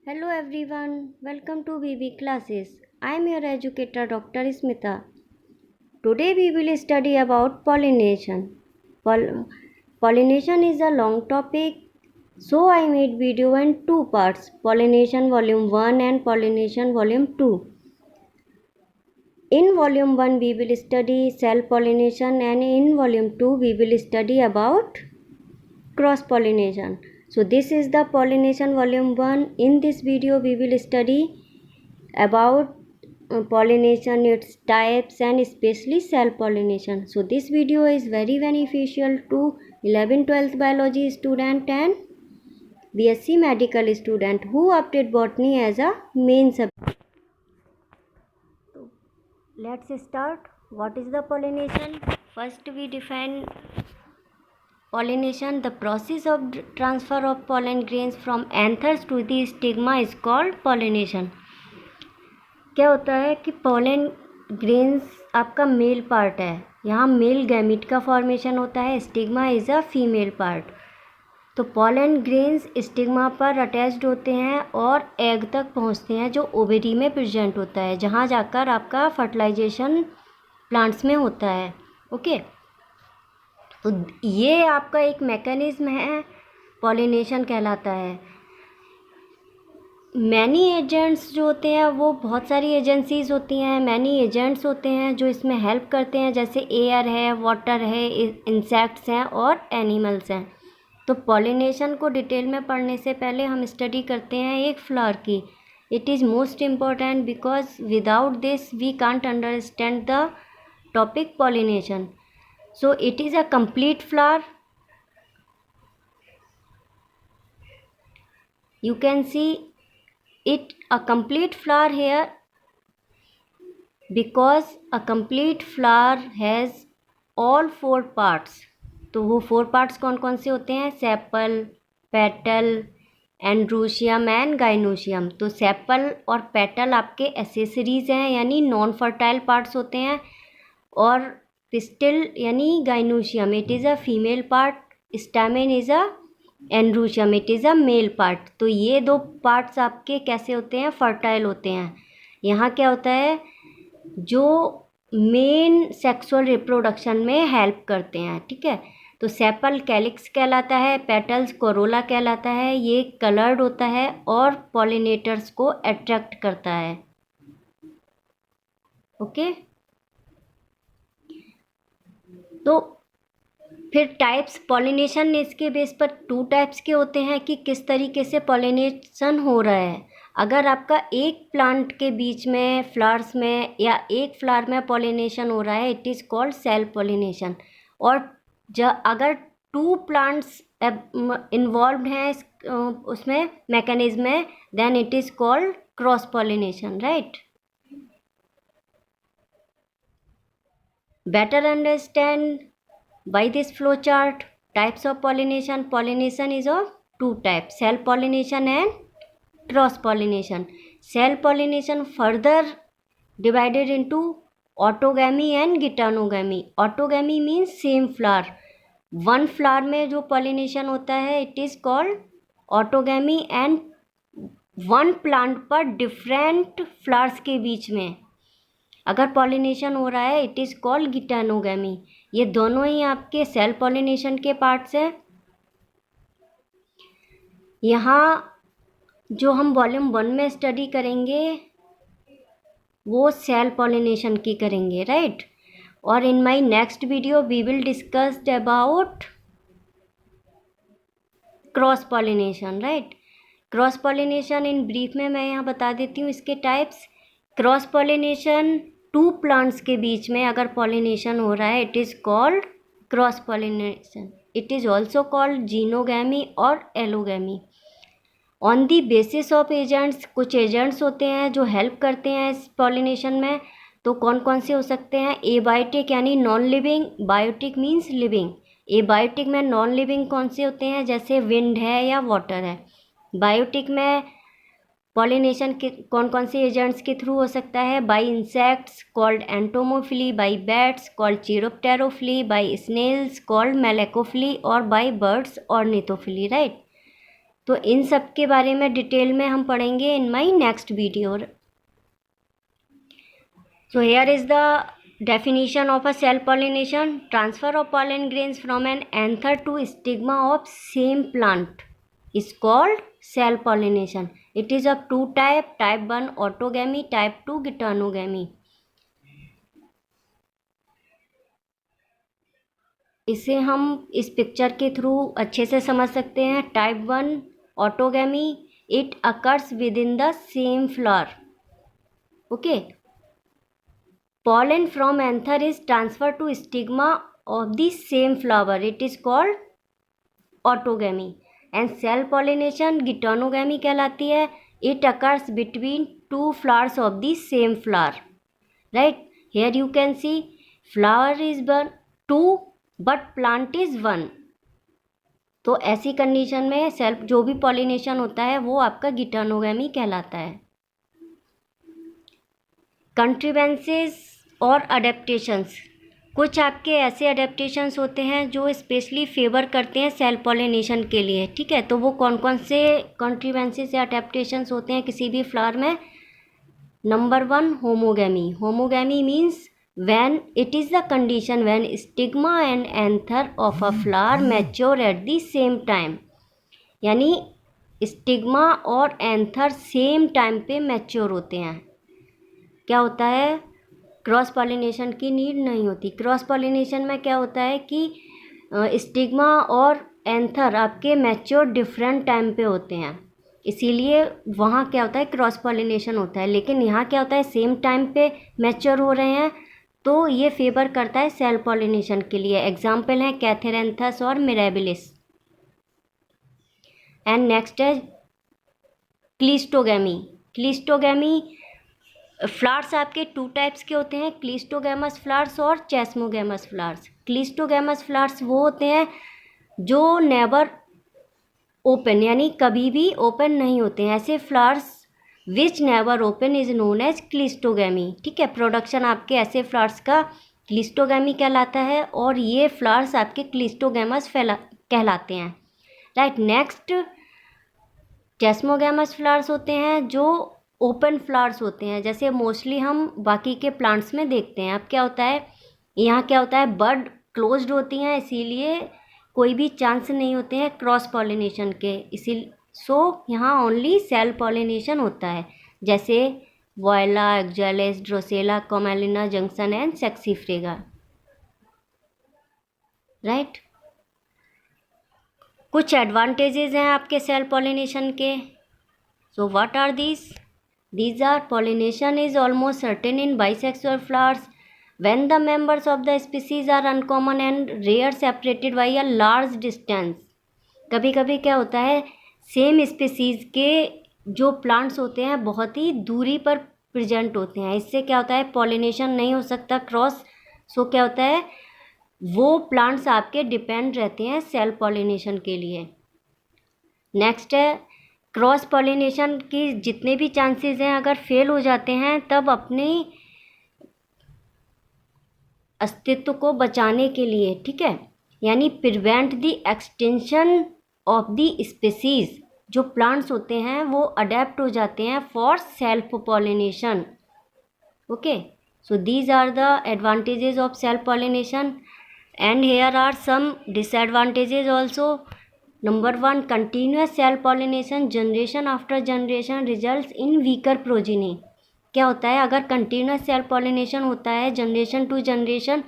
Hello everyone, welcome to VV classes. I am your educator Dr. Smita. Today we will study about pollination. Pollination is a long topic, so I made video in two parts, pollination volume 1 and pollination volume 2. In volume 1 we will study cell pollination and in volume 2 we will study about cross pollination. So this is the pollination volume 1. In this video we will study about pollination, its types and especially cell pollination. So this video is very beneficial to 11th-12th biology student and BSc medical student who opted botany as a main subject. So let's start. What is the pollination? First we define pollination. The process of transfer of pollen grains from anthers to the stigma is called pollination. क्या होता है कि pollen grains आपका male part है, यहाँ male gamete का formation होता है, stigma is a female part. तो पोलन ग्रेन्स स्टिग्मा पर अटैच्ड होते हैं और एग तक पहुँचते हैं जो ओवेरी में प्रेजेंट होता है, जहाँ जाकर आपका फर्टिलाइजेशन प्लांट्स में होता है. ओके, तो ये आपका एक मैकेनिज्म है, पॉलिनेशन कहलाता है. मैनी एजेंट्स जो होते हैं वो बहुत सारी एजेंसीज़ होती हैं, मैनी एजेंट्स होते हैं जो इसमें हेल्प करते हैं, जैसे एयर है, वाटर है, इंसेक्ट्स हैं और एनिमल्स हैं. तो पॉलिनेशन को डिटेल में पढ़ने से पहले हम स्टडी करते हैं एक फ्लावर की. It is most important because without this we can't understand the topic pollination. So it is a complete flower. You can see it a complete flower here because a complete flower has all four parts. तो वो four parts कौन कौन से होते हैं? Sepal, petal, androecium and gynoecium. तो sepal और petal आपके एसेसरीज हैं यानी नॉन फर्टाइल पार्ट्स होते हैं, और पिस्टिल यानी gynoecium it is a female part, stamen is a androecium it is a male part. तो ये दो पार्ट्स आपके कैसे होते हैं? फर्टाइल होते हैं. यहाँ क्या होता है? जो मेन सेक्सुअल रिप्रोडक्शन में हेल्प करते हैं. ठीक है, तो सेपल कैलिक्स कहलाता है, पेटल्स कोरोला कहलाता है. ये कलर्ड होता है और पॉलिनेटर्स को अट्रैक्ट करता है. ओके, तो फिर टाइप्स पॉलिनेशन इसके बेस पर टू टाइप्स के होते हैं कि किस तरीके से पॉलिनेशन हो रहा है. अगर आपका एक प्लांट के बीच में फ्लावर्स में या एक फ्लावर में पॉलिनेशन हो रहा है, it is called self pollination. और अगर टू प्लांट्स इन्वॉल्व्ड हैं उसमें मैकेनिज्म में, then it is called cross pollination. Right, better understand by this flow chart types of pollination. Pollination is of two types, self pollination and cross pollination. Self pollination further divided into autogamy and geitonogamy. Autogamy means same flower, one flower में जो pollination होता है it is called autogamy, and one plant पर different flowers के बीच में अगर pollination हो रहा है इट इज़ कॉल्ड गीटानोगैमी. ये दोनों ही आपके सेल पॉलिनेशन के पार्ट्स हैं. यहाँ जो हम वॉल्यूम 1 में स्टडी करेंगे वो सेल पॉलिनेशन की करेंगे. राइट, और in my next video we will discussed about cross pollination. Right, cross pollination in brief में मैं यहाँ बता देती हूँ इसके types. Cross pollination two plants के बीच में अगर पॉलिनेशन हो रहा है it is called cross pollination. It is also called xenogamy और allogamy. On the basis of agents, कुछ एजेंट्स होते हैं जो हेल्प करते हैं इस पॉलिनेशन में. तो कौन कौन से हो सकते हैं? एबायोटिक यानी non living, biotic means living. Abiotic में नॉन लिविंग कौन से होते हैं? जैसे विंड है या वाटर है. बायोटिक में पॉलिनेशन के कौन कौन से एजेंट्स के थ्रू हो सकता है? By insects called entomophily, by bats called chiropterophily, by snails called malacophily और बाई बर्ड्स ऑर्निथोफिली. राइट, तो इन सब के बारे में डिटेल में हम पढ़ेंगे in my next video. So here is the definition of a cell pollination. Transfer of pollen grains from an anther to stigma of same plant is called cell pollination. It is of two type. Type 1 autogamy, type 2 geitonogamy. इसे हम इस picture के through अच्छे से समझ सकते हैं. Type 1 autogamy, it occurs with in the same flower. Okay. Pollen from anther is transferred to stigma of the same flower. It is called autogamy. And cell pollination geitonogamy कहलाती है. It occurs between two flowers of the same flower. Right? Here you can see flower is two but plant is one. तो ऐसी condition में self जो भी pollination होता है वो आपका geitonogamy कहलाता है. कंट्रीवेंसेस और अडेप्टेशंस. कुछ आपके ऐसे अडेप्टेशंस होते हैं जो स्पेशली फेवर करते हैं सेल पॉलिनेशन के लिए. ठीक है, तो वो कौन कौन से कंट्रीवेंसेस या अडेप्टेशंस होते हैं किसी भी फ्लावर में. Number 1 homogamy. Homogamy means when it is the condition when stigma and anther of a flower mature at the same time. यानी स्टिग्मा और एंथर सेम टाइम पे मैच्योर होते हैं. क्या होता है, क्रॉस पॉलिनेशन की नीड नहीं होती. क्रॉस पॉलिनेशन में क्या होता है कि स्टिग्मा और एंथर आपके मैच्योर डिफरेंट टाइम पे होते हैं, इसीलिए वहाँ क्या होता है क्रॉस पॉलिनेशन होता है. लेकिन यहाँ क्या होता है सेम टाइम पे मैच्योर हो रहे हैं, तो ये फेवर करता है सेल पॉलिनेशन के लिए. एग्जाम्पल है कैथेरेंथस और मिरेबिलिस. एंड नेक्स्ट है क्लिस्टोगैमी. क्लिस्टोगैमी फ्लावर्स आपके टू टाइप्स के होते हैं, क्लिस्टोगैमस फ्लावर्स और चेस्मोगैमस फ्लावर्स. क्लिस्टोगैमस फ्लावर्स वो होते हैं जो नेवर ओपन, यानी कभी भी ओपन नहीं होते हैं. ऐसे flowers which never open is known as cleistogamy. ठीक है, प्रोडक्शन आपके ऐसे फ्लावर्स का क्लिस्टोगैमी कहलाता है और ये फ्लावर्स आपके क्लिस्टोगैमस कहलाते हैं. राइट. नेक्स्ट चेस्मोगैमस फ्लावर्स होते हैं जो ओपन फ्लावर्स होते हैं, जैसे मोस्टली हम बाकी के प्लांट्स में देखते हैं. अब क्या होता है यहाँ क्या होता है बड क्लोज्ड होती हैं, इसीलिए कोई भी चांस नहीं होते हैं क्रॉस पॉलिनेशन के. इसी यहाँ ओनली सेल पॉलिनेशन होता है, जैसे Viola, Oxalis, Drosera, Commelina junction and Saxifraga. Right. कुछ एडवांटेजेस हैं आपके सेल पॉलिनेशन के. So what are these? These are pollination is almost certain in bisexual flowers when the members of the species are uncommon and rare separated by a large distance. कभी कभी क्या होता है same species के जो plants होते हैं बहुत ही दूरी पर प्रेजेंट होते हैं, इससे क्या होता है पॉलिनेशन नहीं हो सकता क्रॉस. सो क्या होता है वो प्लांट्स आपके डिपेंड रहते हैं सेल पॉलिनेशन के लिए. नेक्स्ट है क्रॉस पॉलिनेशन की जितने भी चांसेस हैं अगर फेल हो जाते हैं तब अपने अस्तित्व को बचाने के लिए, ठीक है, यानी prevent the extension of the species, जो प्लांट्स होते हैं वो अडेप्ट हो जाते हैं for self pollination. Okay, so these are the advantages of self pollination and here are some disadvantages also. Number 1, continuous cell pollination generation after generation results in weaker progeny. क्या होता है अगर कंटिन्यूस सेल पॉलिनेशन होता है generation to generation,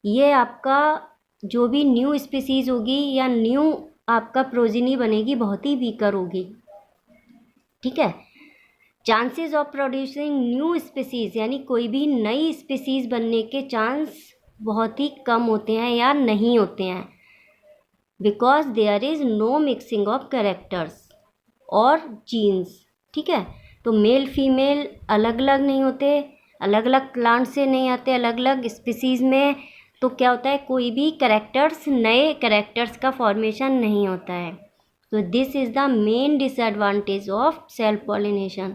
ये आपका जो भी न्यू स्पीसीज होगी या न्यू आपका प्रोजिनी बनेगी बहुत ही वीकर होगी. ठीक है. Chances of producing new species, यानी कोई भी नई स्पीसीज बनने के चांस बहुत ही कम होते हैं या नहीं होते हैं, because there is no mixing of characters और जीन्स. ठीक है, तो मेल फीमेल अलग अलग नहीं होते, अलग अलग प्लांट से नहीं आते, अलग अलग स्पीसीज़ में. तो क्या होता है कोई भी कैरेक्टर्स नए कैरेक्टर्स का फॉर्मेशन नहीं होता है. तो this is the main disadvantage of self pollination.